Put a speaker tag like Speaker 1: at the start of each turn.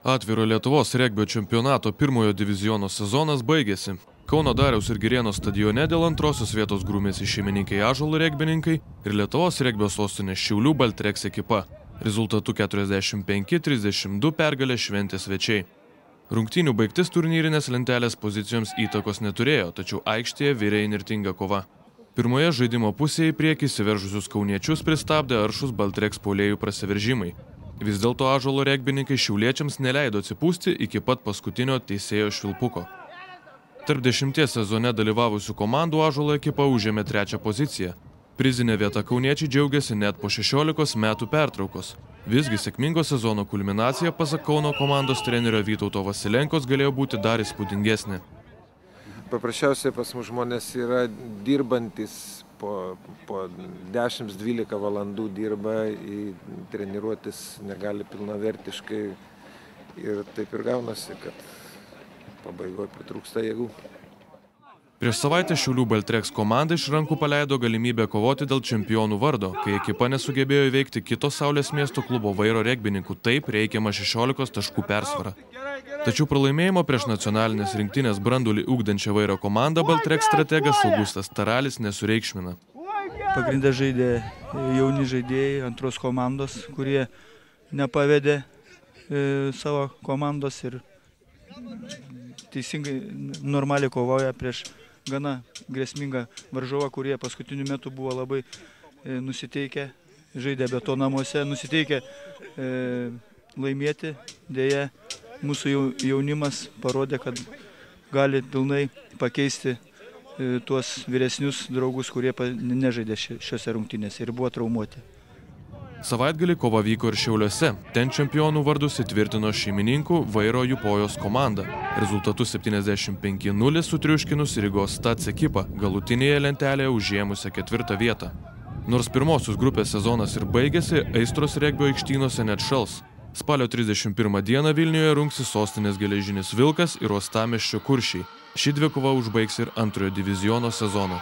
Speaker 1: Atviro Lietuvos regbio čempionato pirmojo diviziono sezonas baigėsi. Kauno Dariaus ir Girėno stadione dėl antrosios vietos grūmėsi šeimininkai Ąžuolo regbininkai ir Lietuvos regbio sostinės Šiaulių Baltreks ekipa. Rezultatu 45-32 pergalę šventė svečiai. Rungtynių baigtis turnyrinės lentelės pozicijoms įtakos neturėjo, tačiau aikštėje virė įnirtinga kova. Pirmoje žaidimo pusėje į priekį įsiveržusius kauniečius pristabdė aršus Baltreks puolėjų prasiveržimai. Vis dėlto Ąžuolo regbininkai šiauliečiams neleido atsipūsti iki pat paskutinio teisėjo švilpuko. Tarp 10 sezone dalyvavusių komandų Ąžuolo ekipa užėmė 3. poziciją. Prizinė vieta kauniečiai džiaugiasi net po 16 metų pertraukos. Visgi sėkmingo sezono kulminacija, pasak Kauno komandos trenerio Vytauto Vasilenkos, galėjo būti dar įspūdingesnė.
Speaker 2: Paprasčiausiai pas mus žmonės yra dirbantis po 10-12 valandų dirba, treniruotis negali pilnavertiškai ir taip ir gaunasi, kad pabaigoje pritrūksta jėgų.
Speaker 1: Prieš savaitę Šiaulių Baltreks komanda iš rankų paleido galimybę kovoti dėl čempionų vardo, kai ekipa nesugebėjo įveikti kito Saulės miesto klubo Vairo regbininkų, taip reikiamą 16 taškų persvarą. Tačiau pralaimėjimo prieš nacionalinės rinktinės brandulį ugdančią Vairo komandą Baltreks strategas Augustas Taralis nesureikšmina.
Speaker 3: Pagrindę žaidė jauni žaidėjai antros komandos, kurie nepavedė savo komandos ir teisingai normaliai kovoja prieš gana grėsmingą varžovą, kurie paskutiniu metu buvo labai nusiteikę, žaidė beto namuose, nusiteikę laimėti. Deja, mūsų jaunimas parodė, kad gali pilnai pakeisti tuos vyresnius draugus, kurie nežaidė šiose rungtynėse ir buvo traumuoti.
Speaker 1: Savaitgalį kova vyko ir Šiauliuose. Ten čempionų vardus įtvirtino šeimininkų Vairo Jupojos komanda. Rezultatu 75-0 sutriuškinus Rygos Stats ekipą, galutinėje lentelėje užėmusią 4. vietą. Nors pirmosios grupės sezonas ir baigėsi, aistros regbio aikštynose net šals. Spalio 31 dieną Vilniuje rungsis sostinės Geležinis Vilkas ir Uostamiesčio Kuršiai. Ši dvikova užbaigs ir antrojo diviziono sezoną.